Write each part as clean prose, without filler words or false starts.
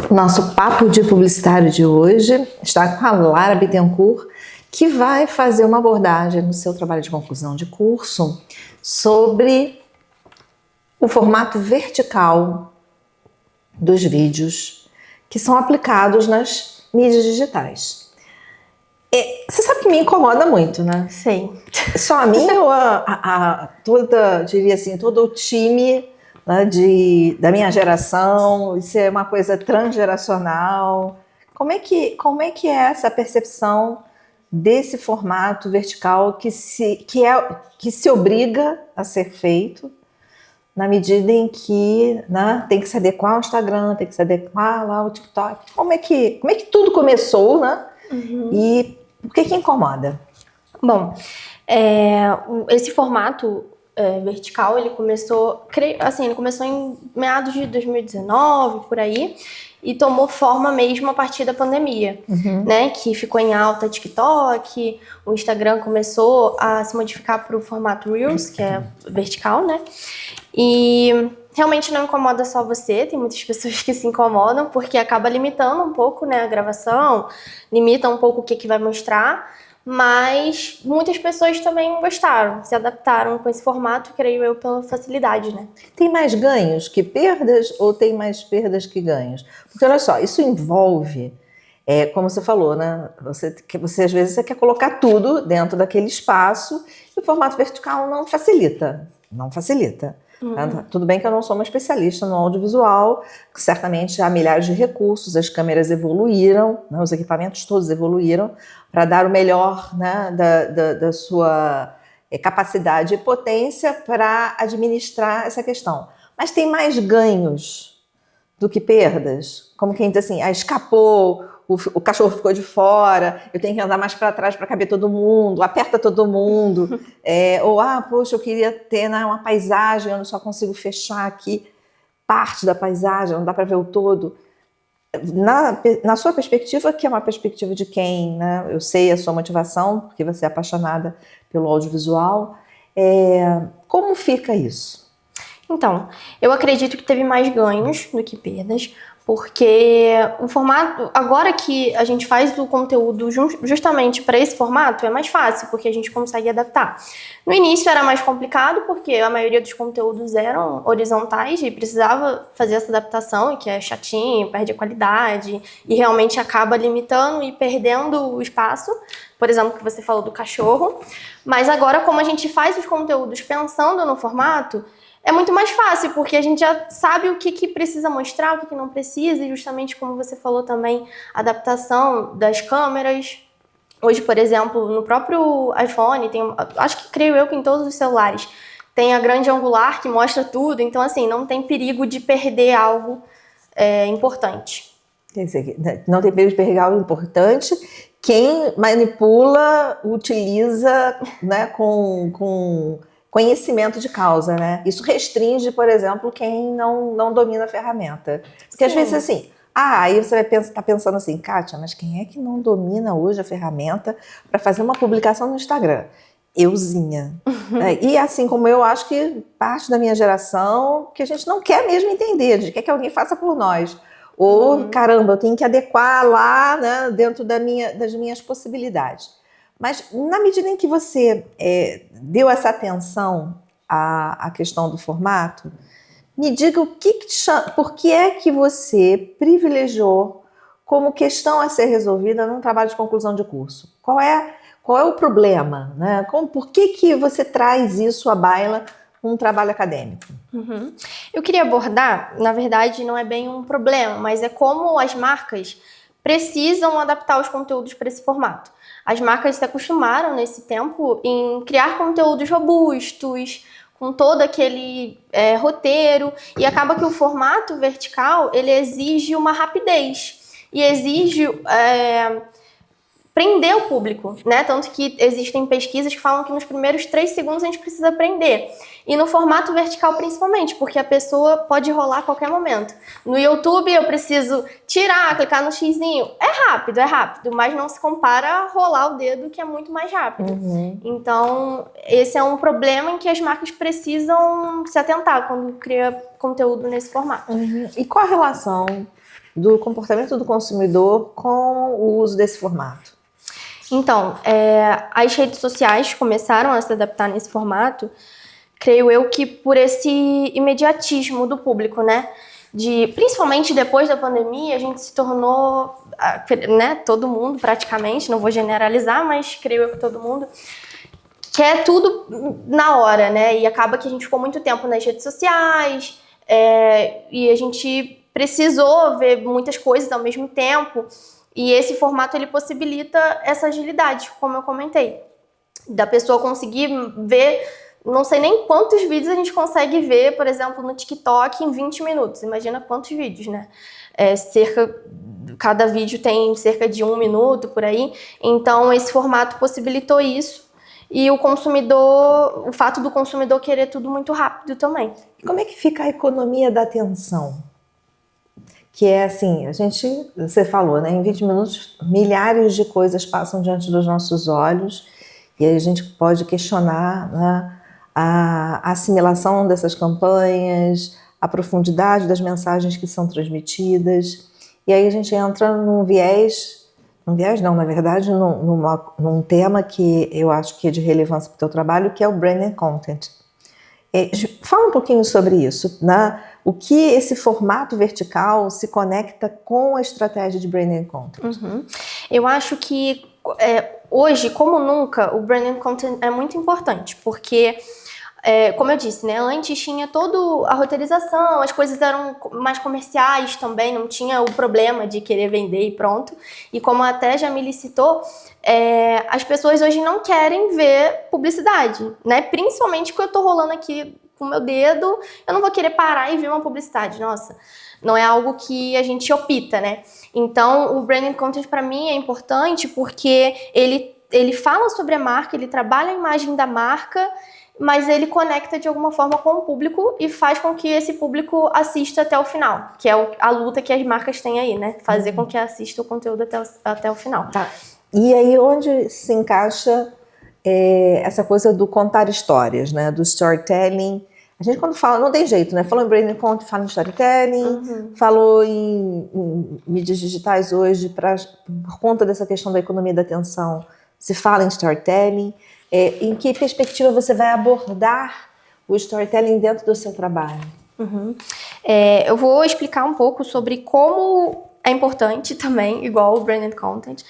Nosso papo de publicitário de hoje está com a Lara Bittencourt, que vai fazer uma abordagem no seu trabalho de conclusão de curso sobre o formato vertical dos vídeos que são aplicados nas mídias digitais. Você sabe que me incomoda muito, né? Sim. Só a mim ou diria assim, todo o time, né, da minha geração? Isso é uma coisa transgeracional. Como é que é essa percepção desse formato vertical que se obriga a ser feito na medida em que, né, tem que se adequar ao Instagram, tem que se adequar lá ao TikTok? Como é que tudo começou, né? Uhum. E por que incomoda? Bom, esse formato vertical, ele começou em meados de 2019, por aí, e tomou forma mesmo a partir da pandemia, né? Que ficou em alta TikTok, o Instagram começou a se modificar para o formato Reels, que é vertical, né? E realmente não incomoda só você, tem muitas pessoas que se incomodam, porque acaba limitando um pouco, né, a gravação, limita um pouco o que vai mostrar, mas muitas pessoas também gostaram, se adaptaram com esse formato, creio eu, pela facilidade, né? Tem mais ganhos que perdas ou tem mais perdas que ganhos? Porque olha só, isso envolve, como você falou, né? Você às vezes quer colocar tudo dentro daquele espaço e o formato vertical não facilita. Tudo bem que eu não sou uma especialista no audiovisual, certamente há milhares de recursos, as câmeras evoluíram, né, os equipamentos todos evoluíram para dar o melhor, né, da sua capacidade e potência para administrar essa questão. Mas tem mais ganhos do que perdas? Como quem diz assim, escapou, o cachorro ficou de fora, eu tenho que andar mais para trás para caber todo mundo, aperta todo mundo, poxa, eu queria ter uma paisagem, eu só consigo fechar aqui parte da paisagem, não dá para ver o todo. Na sua perspectiva, que é uma perspectiva de quem, né, eu sei a sua motivação, porque você é apaixonada pelo audiovisual, como fica isso? Então, eu acredito que teve mais ganhos do que perdas, porque o formato, agora que a gente faz o conteúdo justamente para esse formato, é mais fácil, porque a gente consegue adaptar. No início era mais complicado, porque a maioria dos conteúdos eram horizontais e precisava fazer essa adaptação, que é chatinho, perde a qualidade e realmente acaba limitando e perdendo o espaço. Por exemplo, que você falou do cachorro. Mas agora, como a gente faz os conteúdos pensando no formato, é muito mais fácil, porque a gente já sabe o que precisa mostrar, o que não precisa, e justamente como você falou também, adaptação das câmeras. Hoje, por exemplo, no próprio iPhone, creio eu que em todos os celulares, tem a grande angular que mostra tudo, então assim, não tem perigo de perder algo importante. Quer dizer, não tem perigo de perder algo importante. Quem manipula, utiliza, né, com conhecimento de causa, né? Isso restringe, por exemplo, quem não domina a ferramenta. Porque às vezes assim, aí você vai estar pensando assim, Kátia, mas quem é que não domina hoje a ferramenta para fazer uma publicação no Instagram? Euzinha. E assim como eu acho que parte da minha geração, que a gente não quer mesmo entender, a gente quer que alguém faça por nós. Ou, caramba, eu tenho que adequar lá, né, dentro das minhas possibilidades. Mas na medida em que você deu essa atenção à questão do formato, me diga por que é que você privilegiou como questão a ser resolvida num trabalho de conclusão de curso? Qual é o problema, né? Por que você traz isso à baila num trabalho acadêmico? Eu queria abordar, na verdade, não é bem um problema, mas é como as marcas precisam adaptar os conteúdos para esse formato. As marcas se acostumaram nesse tempo em criar conteúdos robustos, com todo aquele roteiro, e acaba que o formato vertical ele exige uma rapidez e exige prender o público, né? Tanto que existem pesquisas que falam que nos primeiros 3 segundos a gente precisa prender. E no formato vertical principalmente, porque a pessoa pode rolar a qualquer momento. No YouTube eu preciso tirar, clicar no xizinho. É rápido, mas não se compara a rolar o dedo, que é muito mais rápido. Então, esse é um problema em que as marcas precisam se atentar quando cria conteúdo nesse formato. E qual a relação do comportamento do consumidor com o uso desse formato? Então, as redes sociais começaram a se adaptar nesse formato, creio eu que por esse imediatismo do público, né? Principalmente depois da pandemia, a gente se tornou, né, todo mundo praticamente, não vou generalizar, mas creio eu que todo mundo quer tudo na hora, né? E acaba que a gente ficou muito tempo nas redes sociais, e a gente precisou ver muitas coisas ao mesmo tempo, e esse formato ele possibilita essa agilidade, como eu comentei, da pessoa conseguir ver, não sei nem quantos vídeos a gente consegue ver, por exemplo, no TikTok em 20 minutos. Imagina quantos vídeos, né? Cada vídeo tem cerca de 1 minuto, por aí. Então, esse formato possibilitou isso. E o fato do consumidor querer tudo muito rápido também. Como é que fica a economia da atenção? Que é assim, você falou, né? Em 20 minutos, milhares de coisas passam diante dos nossos olhos e aí a gente pode questionar, né, a assimilação dessas campanhas, a profundidade das mensagens que são transmitidas. E aí a gente entra num na verdade, num tema que eu acho que é de relevância para o teu trabalho, que é o branded content. Fala um pouquinho sobre isso, né? O que esse formato vertical se conecta com a estratégia de branded content? Uhum. Eu acho que hoje, como nunca, o branded content é muito importante, porque como eu disse, né, antes tinha toda a roteirização, as coisas eram mais comerciais também, não tinha o problema de querer vender e pronto. E como até Jamile citou, as pessoas hoje não querem ver publicidade, né? Principalmente que eu tô rolando aqui com o meu dedo, eu não vou querer parar e ver uma publicidade, nossa. Não é algo que a gente opta, né? Então, o branding content para mim é importante porque ele fala sobre a marca, ele trabalha a imagem da marca, mas ele conecta de alguma forma com o público e faz com que esse público assista até o final, que é a luta que as marcas têm aí, né? Fazer com que assista o conteúdo até o final. Tá. E aí, onde se encaixa essa coisa do contar histórias, né? Do storytelling. A gente quando fala, não tem jeito, né? Falou em branding content, fala em storytelling, falou em mídias digitais hoje, por conta dessa questão da economia da atenção, se fala em storytelling. Em que perspectiva você vai abordar o storytelling dentro do seu trabalho? Eu vou explicar um pouco sobre como é importante também, igual o branded content,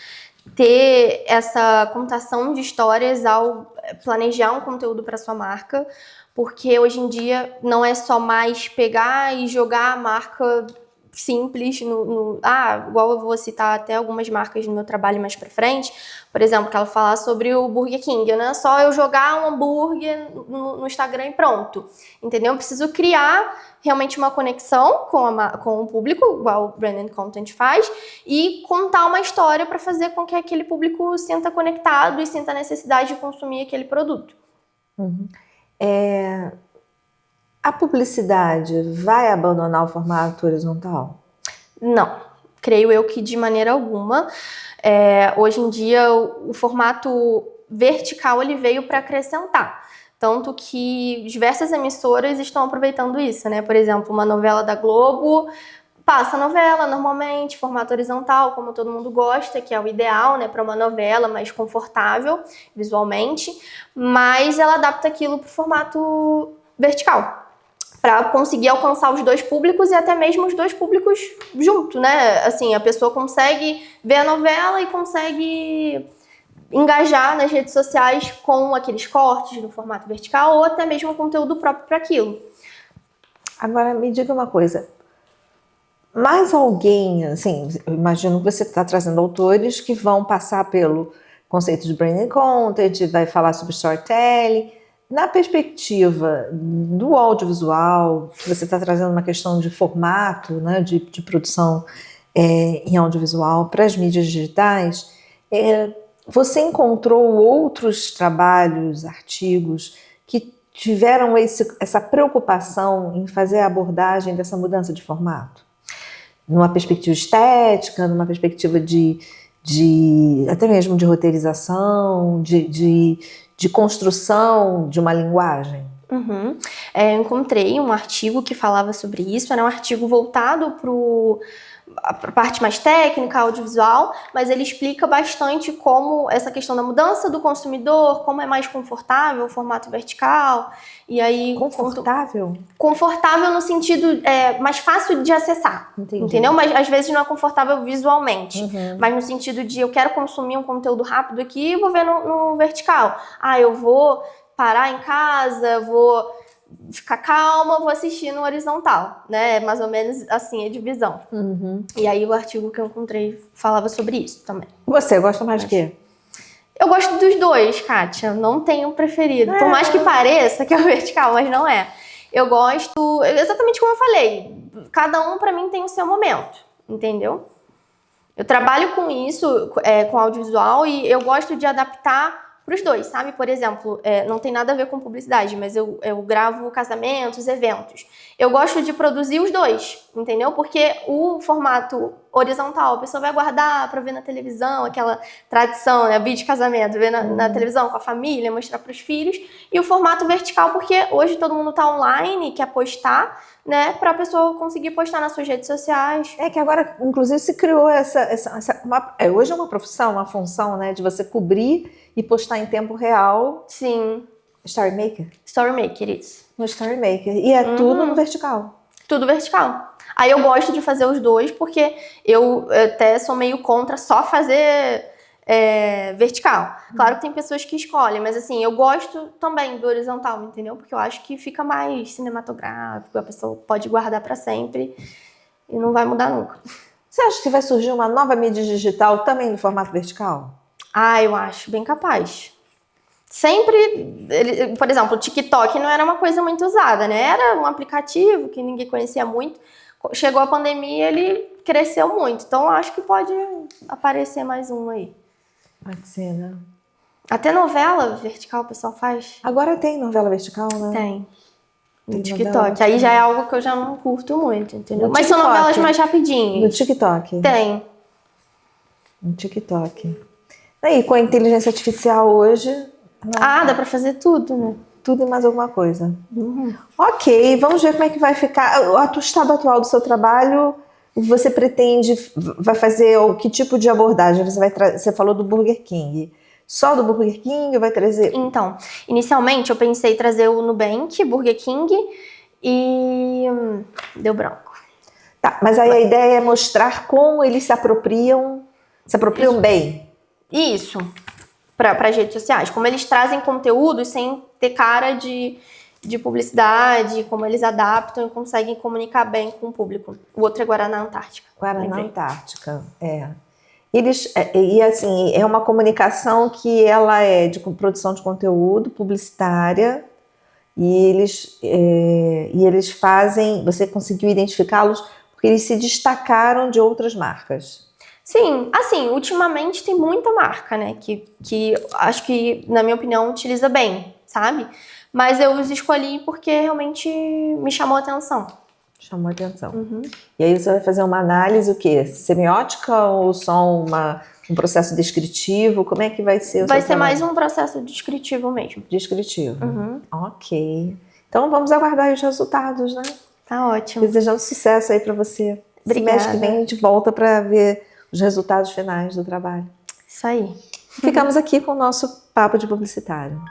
ter essa contação de histórias ao planejar um conteúdo para sua marca, porque hoje em dia não é só mais pegar e jogar a marca simples, igual eu vou citar até algumas marcas no meu trabalho mais pra frente, por exemplo, que ela falar sobre o Burger King, não é só eu jogar um hambúrguer no Instagram e pronto, entendeu? Eu preciso criar realmente uma conexão com o público, igual o branded content faz, e contar uma história para fazer com que aquele público sinta conectado e sinta a necessidade de consumir aquele produto. A publicidade vai abandonar o formato horizontal? Não, creio eu que de maneira alguma. Hoje em dia, o formato vertical ele veio para acrescentar. Tanto que diversas emissoras estão aproveitando isso, né? Por exemplo, uma novela da Globo passa a novela normalmente, formato horizontal, como todo mundo gosta, que é o ideal, né, para uma novela mais confortável visualmente, mas ela adapta aquilo para o formato vertical, para conseguir alcançar os dois públicos e até mesmo os dois públicos junto, né? Assim, a pessoa consegue ver a novela e consegue engajar nas redes sociais com aqueles cortes no formato vertical ou até mesmo conteúdo próprio para aquilo. Agora, me diga uma coisa. Mais alguém, assim, eu imagino que você está trazendo autores que vão passar pelo conceito de branding content, vai falar sobre storytelling. Na perspectiva do audiovisual, que você está trazendo uma questão de formato, né, de produção em audiovisual para as mídias digitais, você encontrou outros trabalhos, artigos, que tiveram essa preocupação em fazer a abordagem dessa mudança de formato? Numa perspectiva estética, numa perspectiva até mesmo de roteirização, de construção de uma linguagem? Eu encontrei um artigo que falava sobre isso, era um artigo voltado a parte mais técnica, audiovisual, mas ele explica bastante como essa questão da mudança do consumidor, como é mais confortável o formato vertical, e aí... Confortável? Confortável no sentido mais fácil de acessar, Entendi. Entendeu? Mas às vezes não é confortável visualmente, mas no sentido de eu quero consumir um conteúdo rápido aqui e vou ver no vertical. Eu vou parar em casa, vou ficar calma, vou assistir no horizontal, né? Mais ou menos assim a divisão. E aí o artigo que eu encontrei falava sobre isso também. Você gosta mais de quê? Eu gosto dos dois, Kátia. Não tenho preferido. Por mais que pareça que é o vertical, mas não é. Eu gosto, exatamente como eu falei, cada um pra mim tem o seu momento, entendeu? Eu trabalho com isso, com audiovisual, e eu gosto de adaptar pros dois, sabe? Por exemplo, não tem nada a ver com publicidade, mas eu gravo casamentos, eventos. Eu gosto de produzir os dois, entendeu? Porque o formato horizontal, a pessoa vai guardar pra ver na televisão, aquela tradição, né? Vídeo de casamento, ver na televisão com a família, mostrar pros filhos. E o formato vertical, porque hoje todo mundo tá online, quer postar, né? Pra pessoa conseguir postar nas suas redes sociais. É que agora, inclusive, se criou hoje é uma profissão, uma função, né? De você cobrir e postar em tempo real. Sim. Storymaker? Storymaker, isso. No Storymaker. E é tudo no vertical. Tudo vertical. Aí eu gosto de fazer os dois, porque eu até sou meio contra só fazer vertical. Claro que tem pessoas que escolhem, mas assim, eu gosto também do horizontal, entendeu? Porque eu acho que fica mais cinematográfico, a pessoa pode guardar pra sempre e não vai mudar nunca. Você acha que vai surgir uma nova mídia digital também no formato vertical? Eu acho bem capaz. Sempre, por exemplo, o TikTok não era uma coisa muito usada, né? Era um aplicativo que ninguém conhecia muito. Chegou a pandemia, ele cresceu muito. Então, acho que pode aparecer mais um aí. Pode ser, né? Até novela vertical o pessoal faz? Agora tem novela vertical, né? Tem. No Tem TikTok. novela Aí já é algo que eu já não curto muito, entendeu? No Mas são TikTok. novelas mais rapidinhas. No TikTok? Tem. No TikTok. Aí, com a inteligência artificial hoje... Dá pra fazer tudo, né? Tudo e mais alguma coisa. Ok, vamos ver como é que vai ficar. O estado atual do seu trabalho, você vai fazer que tipo de abordagem? Você falou do Burger King. Só do Burger King vai trazer? Então, inicialmente eu pensei em trazer o Nubank, Burger King e deu branco. Tá, mas aí a ideia é mostrar como eles se apropriam bem. Isso, para as redes sociais. Como eles trazem conteúdo sem ter cara de publicidade, como eles adaptam e conseguem comunicar bem com o público. O outro é Guaraná Antártica. Guaraná Antártica, e assim, é uma comunicação que ela é de produção de conteúdo, publicitária, e eles fazem, você conseguiu identificá-los porque eles se destacaram de outras marcas. Sim, assim, ultimamente tem muita marca, né, que acho que, na minha opinião, utiliza bem, sabe? Mas eu os escolhi porque realmente me chamou a atenção. Chamou a atenção. E aí você vai fazer uma análise, o quê? Semiótica ou só um processo descritivo? Como é que vai ser o Vai seu ser trabalho? mais um processo descritivo mesmo. Descritivo. Ok. Então vamos aguardar os resultados, né? Tá ótimo. Desejando sucesso aí pra você. Obrigada. Esse mês que vem a gente volta para ver os resultados finais do trabalho. Isso aí. Ficamos aqui com o nosso papo de publicitário.